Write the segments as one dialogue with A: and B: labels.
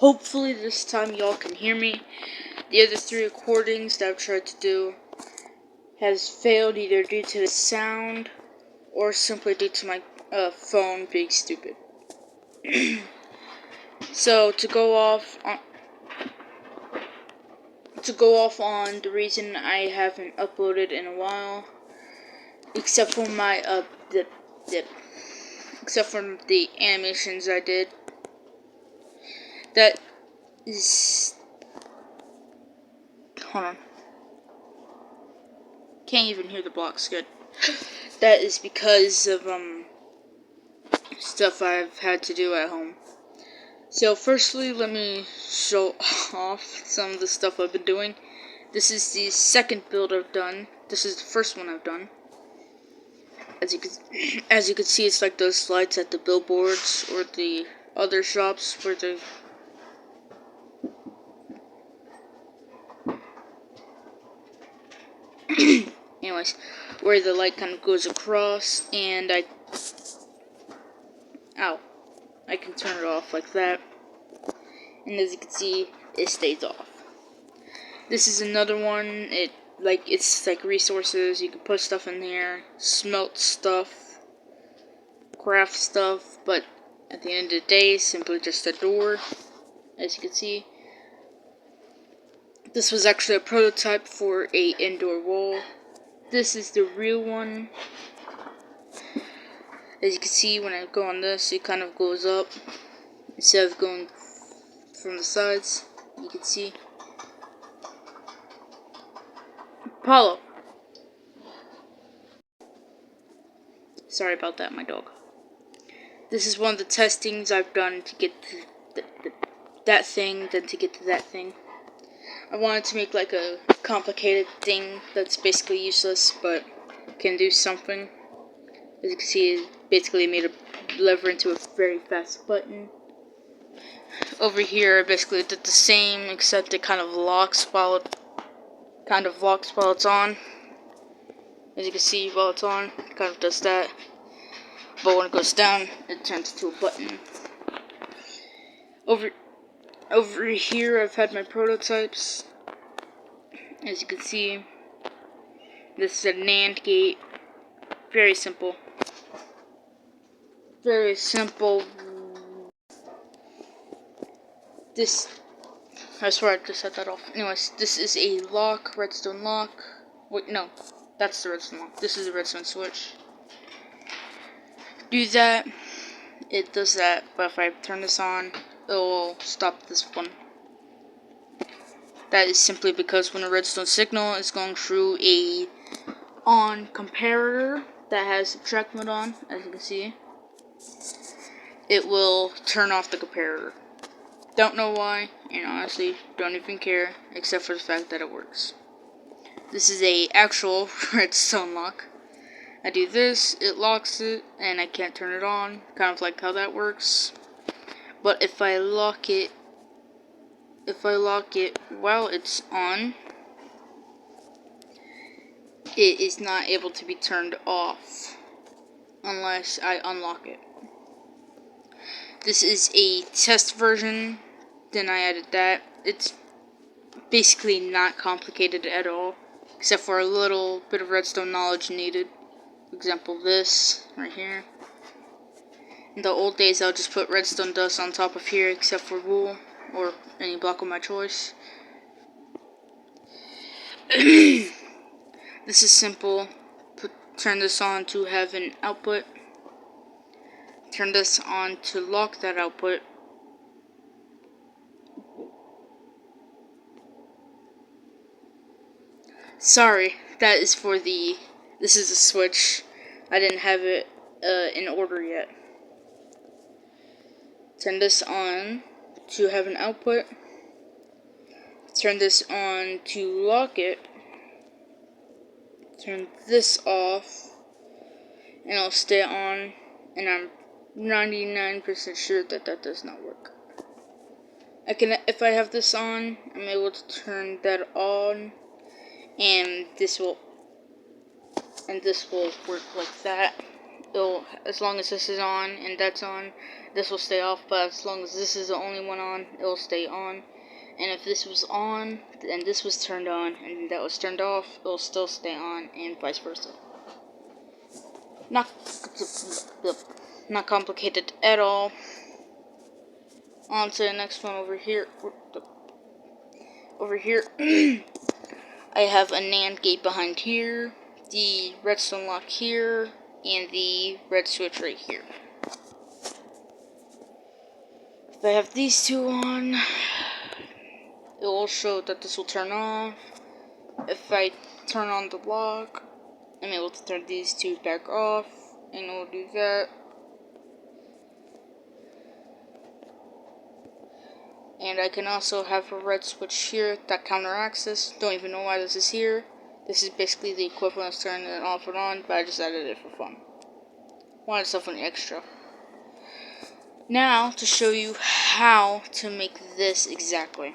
A: Hopefully this time y'all can hear me. The other 3 recordings that I've tried to do has failed either due to the sound or simply due to my phone being stupid. So to go off on the reason I haven't uploaded in a while, except for my except for the animations I did. That is, hold on. Can't even hear the blocks good. That is because of stuff I've had to do at home. So firstly, let me show off some of the stuff I've been doing. This is the second build I've done. This is the first one I've done. As you can see, it's like those lights at the billboards or the other shops where the anyways, where the light kind of goes across, and I can turn it off like that, and as you can see, it stays off. This is another one. It's like resources. You can put stuff in there, smelt stuff, craft stuff, but at the end of the day, simply just a door. As you can see, this was actually a prototype for a indoor wall. This is the real one. As you can see, when I go on this, it kind of goes up instead of going from the sides. You can see. Apollo. Sorry about that, my dog. This is one of the testings I've done to get to that thing, then to get to that thing. I wanted to make like a complicated thing that's basically useless, but can do something. As you can see, it basically made a lever into a very fast button. Over here, I basically did the same, except it kind of locks while it's on. As you can see, while it's on, it kind of does that. But when it goes down, it turns to a button. Over here, I've had my prototypes. As you can see, this is a NAND gate. Very simple. Very simple. I swear I just set that off. Anyways, this is a lock, redstone lock. Wait, no, that's the redstone lock. This is the redstone switch. Do that, it does that, but if I turn this on, it will stop this one. That is simply because when a redstone signal is going through a on comparator that has subtract mode on, as you can see, it will turn off the comparator. Don't know why, and honestly, don't even care, except for the fact that it works. This is a actual redstone lock. I do this, it locks it, and I can't turn it on, kind of like how that works. But if I lock it while it's on, it is not able to be turned off unless I unlock it. This is a test version, then I added that. It's basically not complicated at all, except for a little bit of redstone knowledge needed. For example, this right here. In the old days, I'll just put redstone dust on top of here, except for wool or any block of my choice. This is simple. Turn this on to have an output. Turn this on to lock that output. Sorry, that is for the... This is a switch. I didn't have it in order yet. Turn this on to have an output. Turn this on to lock it. Turn this off, and it'll stay on, and I'm 99% sure that that does not work. If I have this on, I'm able to turn that on, and this will work like that. it'll, as long as this is on and that's on, this will stay off, but as long as this is the only one on, it'll stay on. And if this was on, and this was turned on, and that was turned off, it'll still stay on, and vice versa. Not complicated at all. On to the next one over here. Over here, I have a NAND gate behind here, the redstone lock here, and the red switch right here. If I have these two on, it will show that this will turn off. If I turn on the lock, I'm able to turn these two back off, and it will do that. And I can also have a red switch here that counteracts this. Don't even know why this is here. This is basically the equivalent of turning it off and on, but I just added it for fun. Wanted something extra. Now, to show you how to make this exactly.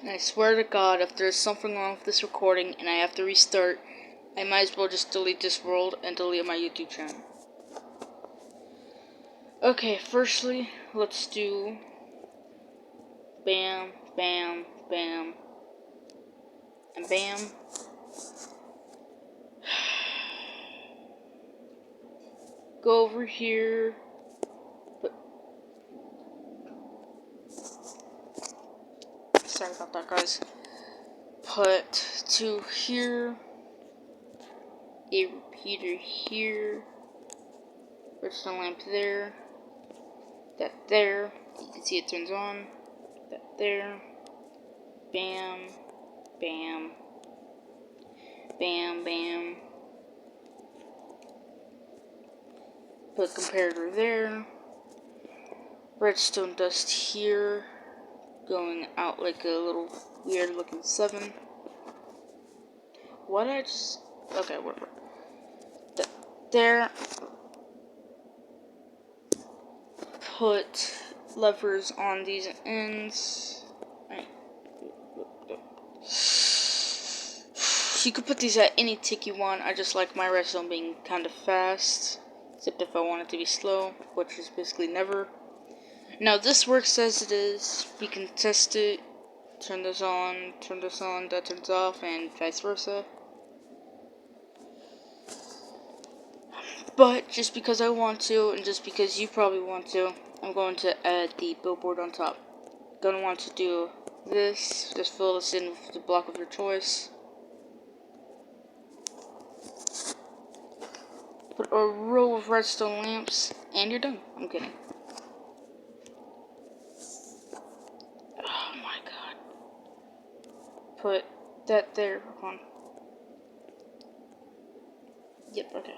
A: And I swear to God, if there's something wrong with this recording and I have to restart, I might as well just delete this world and delete my YouTube channel. Okay, firstly, let's do bam, bam, bam, and bam. Go over here. Sorry about that, guys. Put two here, a repeater here, redstone lamp there, that there. You can see it turns on. That there. Bam, bam, bam, bam. Put comparator there. Redstone dust here, going out like a little weird looking 7. What I just... Okay, whatever. There. Put levers on these ends. You could put these at any tick you want. I just like my redstone being kind of fast. Except if I want it to be slow, which is basically never. Now this works as it is. We can test it. Turn this on, that turns off, and vice versa. But just because I want to, and just because you probably want to, I'm going to add the billboard on top. Gonna want to do this. Just fill this in with the block of your choice. Put a row of redstone lamps, and you're done. I'm kidding. Oh my god. Put that there. Hold on. Yep, okay.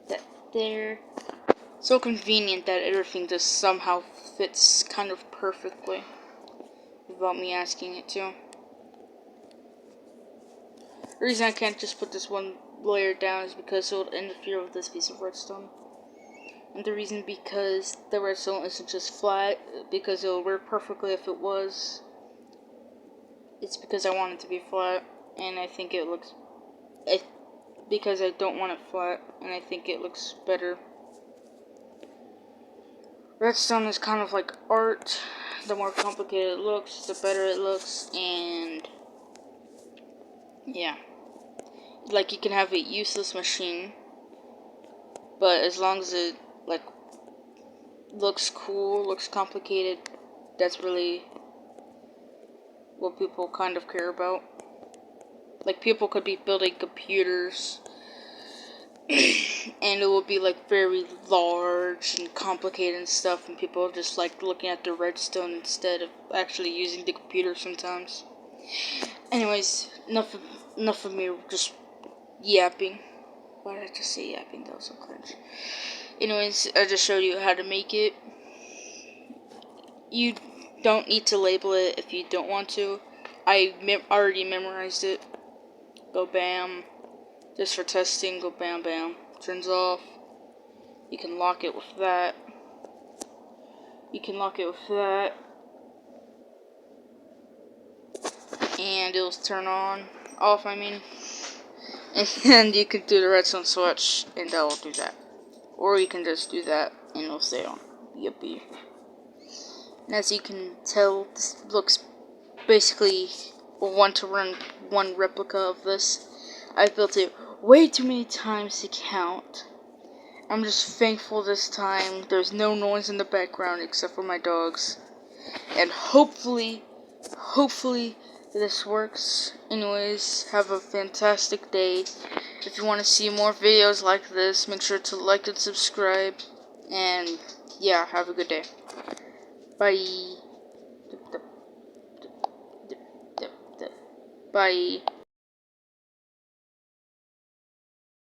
A: That there. So convenient that everything just somehow fits kind of perfectly without me asking it to. The reason I can't just put this one layer down is because it would interfere with this piece of redstone. And the reason because the redstone isn't just flat, because it would work perfectly if it was. It's because I want it to be flat, and I think it looks... because I don't want it flat, and I think it looks better. Redstone is kind of like art. The more complicated it looks, the better it looks, and... yeah. Like, you can have a useless machine, but as long as it, like, looks cool, looks complicated, that's really what people kind of care about. Like, people could be building computers, and it will be, like, very large and complicated and stuff, and people just like looking at the redstone instead of actually using the computer sometimes. Anyways, enough of me just yapping. Why did I just say yapping? That was so cringe. Anyways, I just showed you how to make it. You don't need to label it if you don't want to. I already memorized it. Go bam. Just for testing, go bam bam. Turns off. You can lock it with that. You can lock it with that. handles turn off, I mean. And you can do the redstone switch, and that will do that. Or you can just do that, and it'll stay on. Yippee. And as you can tell, this looks basically a one-to-run one replica of this. I've built it way too many times to count. I'm just thankful this time there's no noise in the background except for my dogs. And hopefully this works. Anyways, have a fantastic day. If you want to see more videos like this, make sure to like and subscribe. And yeah, have a good day. Bye. Bye.